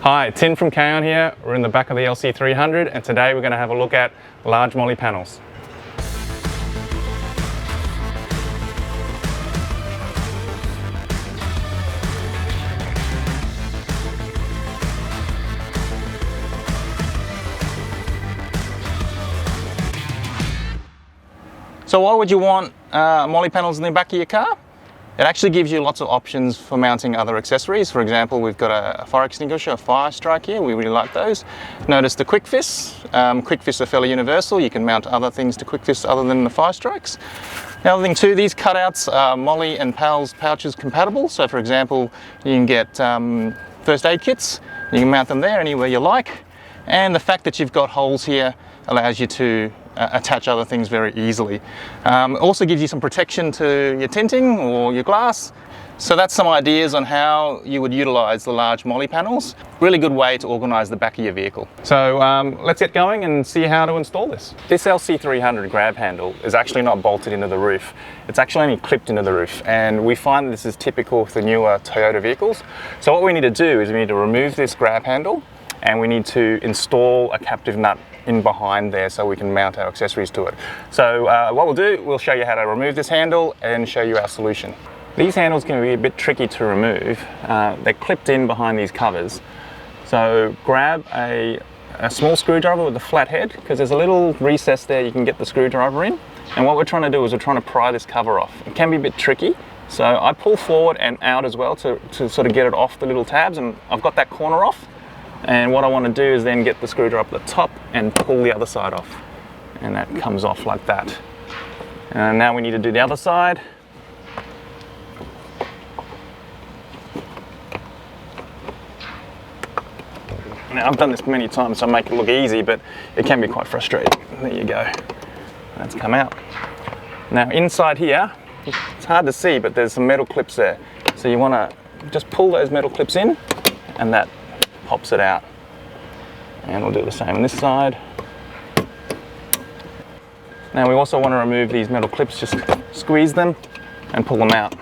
Hi, Tim from Kaon here. We're in the back of the LC300 and today we're going to have a look at large molle panels. So why would you want molle panels in the back of your car? It actually gives you lots of options for mounting other accessories. For example, we've got a fire extinguisher, a fire strike here. We really like those. Notice the quick fists. Quick fists are fairly universal. You can mount other things to quick fists other than the fire strikes. The other thing too, these cutouts are molle and panels pouches compatible. So for example, you can get first aid kits. You can mount them there anywhere you like. And the fact that you've got holes here allows you to attach other things very easily. Also gives you some protection to your tinting or your glass. So that's some ideas on how you would utilize the large molle panels. Really good way to organize the back of your vehicle. So let's get going and see how to install this. This LC300 grab handle is actually not bolted into the roof. It's actually only clipped into the roof, and we find this is typical for newer Toyota vehicles. So what we need to do is we need to remove this grab handle and we need to install a captive nut in behind there so we can mount our accessories to it. So what we'll do, we'll show you how to remove this handle and show you our solution. These handles can be a bit tricky to remove. They're clipped in behind these covers. So grab a small screwdriver with a flat head, because there's a little recess there you can get the screwdriver in. And what we're trying to do is we're trying to pry this cover off. It can be a bit tricky. So I pull forward and out as well to sort of get it off the little tabs, and I've got that corner off. And what I want to do is then get the screwdriver at the top and pull the other side off. And that comes off like that. And now we need to do the other side. Now I've done this many times, so I make it look easy, but it can be quite frustrating. There you go. That's come out. Now inside here, it's hard to see, but there's some metal clips there. So you want to just pull those metal clips in, and that pops it out. And we'll do the same on this side. Now we also want to remove these metal clips, just squeeze them and pull them out.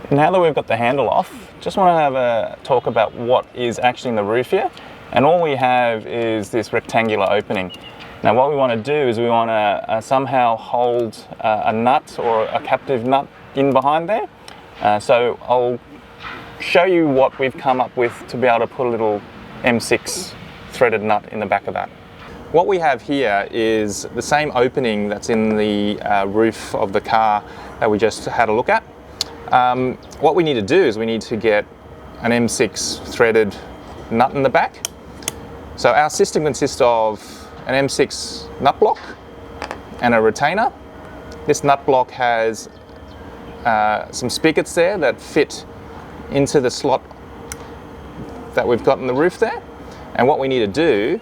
Now that we've got the handle off, just want to have a talk about what is actually in the roof here. And all we have is this rectangular opening. Now what we want to do is we want to somehow hold a nut or a captive nut in behind there. So I'll show you what we've come up with to be able to put a little M6 threaded nut in the back of that. What we have here is the same opening that's in the roof of the car that we just had a look at. What we need to do is we need to get an M6 threaded nut in the back. So our system consists of an M6 nut block and a retainer. This nut block has some spigots there that fit into the slot that we've got in the roof there. And what we need to do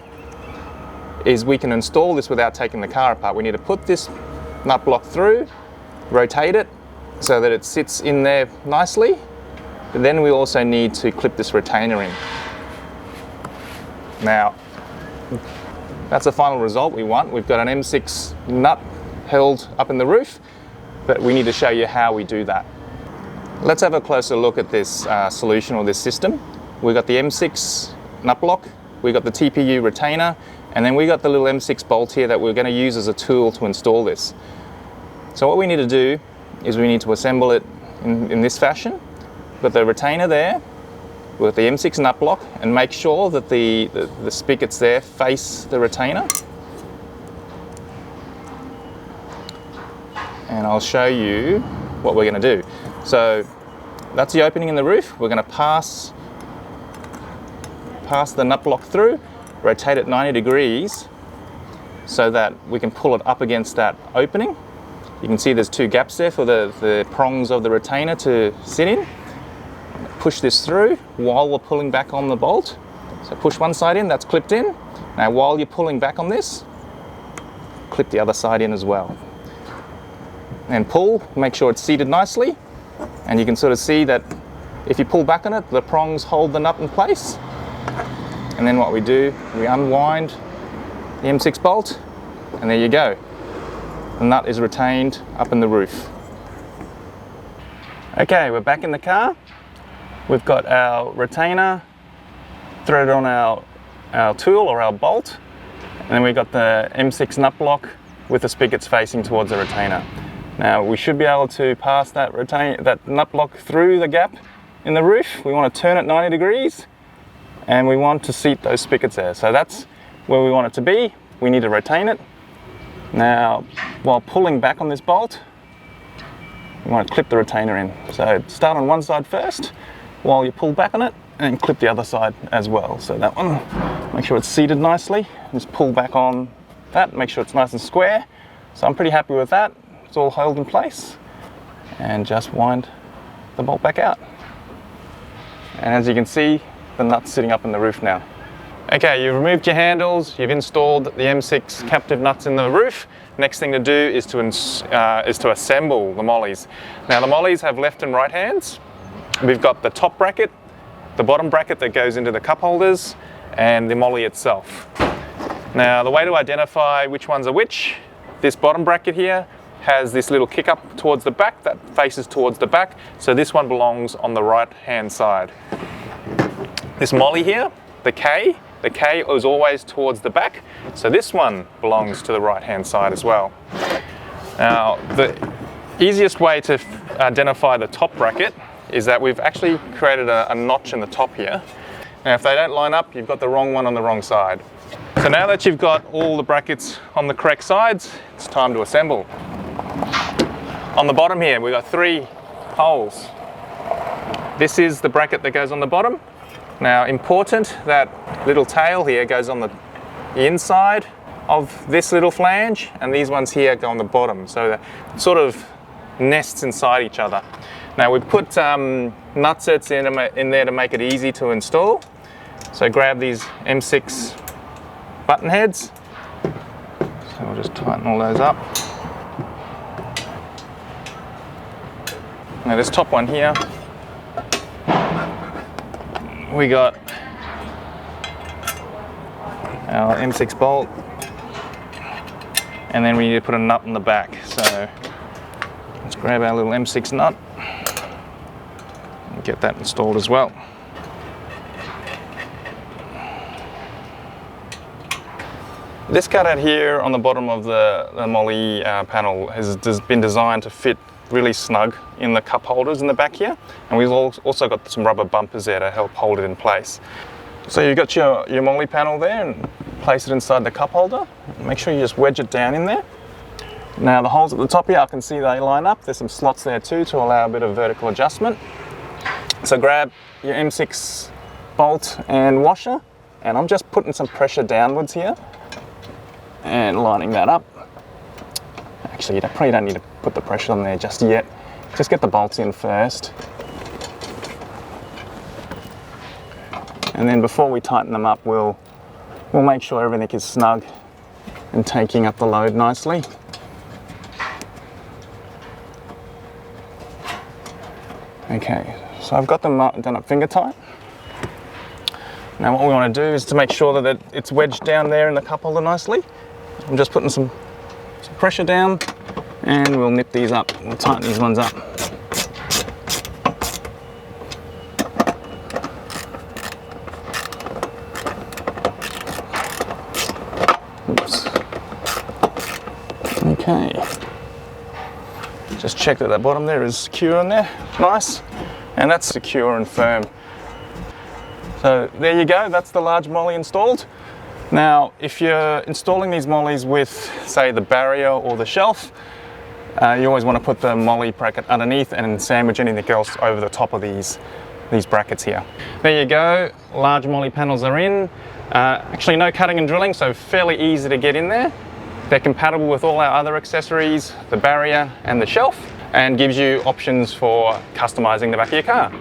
is we can install this without taking the car apart. We need to put this nut block through, rotate it so that it sits in there nicely. But then we also need to clip this retainer in. Now, that's the final result we want. We've got an M6 nut held up in the roof, but we need to show you how we do that. Let's have a closer look at this solution or this system. We've got the M6 nut block, we've got the TPU retainer, and then we got the little M6 bolt here that we're going to use as a tool to install this. So what we need to do is we need to assemble it in this fashion. We've got the retainer there with the M6 nut block, and make sure that the spigots there face the retainer. And I'll show you what we're going to do. So that's the opening in the roof. We're going to pass the nut block through, rotate it 90 degrees so that we can pull it up against that opening. You can see there's two gaps there for the prongs of the retainer to sit in. Push this through while we're pulling back on the bolt. So push one side in, that's clipped in. Now while you're pulling back on this, clip the other side in as well. And pull, make sure it's seated nicely. And you can sort of see that if you pull back on it, the prongs hold the nut in place. And then what we do, we unwind the M6 bolt, and there you go. The nut is retained up in the roof. Okay, we're back in the car. We've got our retainer threaded on our tool or our bolt, and then we've got the M6 nut block with the spigots facing towards the retainer. Now we should be able to pass that nut block through the gap in the roof. We want to turn it 90 degrees and we want to seat those spigots there. So that's where we want it to be. We need to retain it. Now, while pulling back on this bolt, we want to clip the retainer in. So start on one side first while you pull back on it, and clip the other side as well. So that one, make sure it's seated nicely. Just pull back on that, make sure it's nice and square. So I'm pretty happy with that. It's all held in place. And just wind the bolt back out. And as you can see, the nut's sitting up in the roof now. Okay, you've removed your handles, you've installed the M6 captive nuts in the roof. Next thing to do is to assemble the mollies. Now the mollies have left and right hands. We've got the top bracket, the bottom bracket that goes into the cup holders, and the molly itself. Now the way to identify which ones are which, this bottom bracket here has this little kick up towards the back that faces towards the back, so this one belongs on the right hand side. This molly here, the K is always towards the back, so this one belongs to the right hand side as well. Now the easiest way to identify the top bracket is that we've actually created a notch in the top here. Now if they don't line up, you've got the wrong one on the wrong side. So now that you've got all the brackets on the correct sides, it's time to assemble. On the bottom here, we've got 3 holes. This is the bracket that goes on the bottom. Now important, that little tail here goes on the inside of this little flange, and these ones here go on the bottom. So it sort of nests inside each other. Now we've put nut sets in there to make it easy to install. So grab these M6 button heads. So we'll just tighten all those up. Now this top one here, we got our M6 bolt, and then we need to put a nut in the back. So let's grab our little M6 nut and get that installed as well. This cutout here on the bottom of the Molle panel has been designed to fit really snug in the cup holders in the back here, and we've also got some rubber bumpers there to help hold it in place. So you've got your Molle panel there, and place it inside the cup holder. Make sure you just wedge it down in there. Now the holes at the top here, I can see they line up. There's some slots there too to allow a bit of vertical adjustment. So grab your M6 bolt and washer, and I'm just putting some pressure downwards here and lining that up. Actually, you probably don't need to put the pressure on there just yet. Just get the bolts in first. And then before we tighten them up, we'll make sure everything is snug and taking up the load nicely. Okay, so I've got them done up finger tight. Now what we want to do is to make sure that it's wedged down there in the cup holder nicely. I'm just putting some pressure down, and we'll nip these up. We'll tighten these ones up. Oops. Okay. Just check that bottom there is secure in there. Nice. And that's secure and firm. So there you go, that's the large Molle installed. Now, if you're installing these mollies with, say, the barrier or the shelf, you always want to put the Molle bracket underneath and sandwich anything else over the top of these brackets here. There you go, large Molle panels are in. Actually no cutting and drilling, so fairly easy to get in there. They're compatible with all our other accessories, the barrier and the shelf, and gives you options for customizing the back of your car.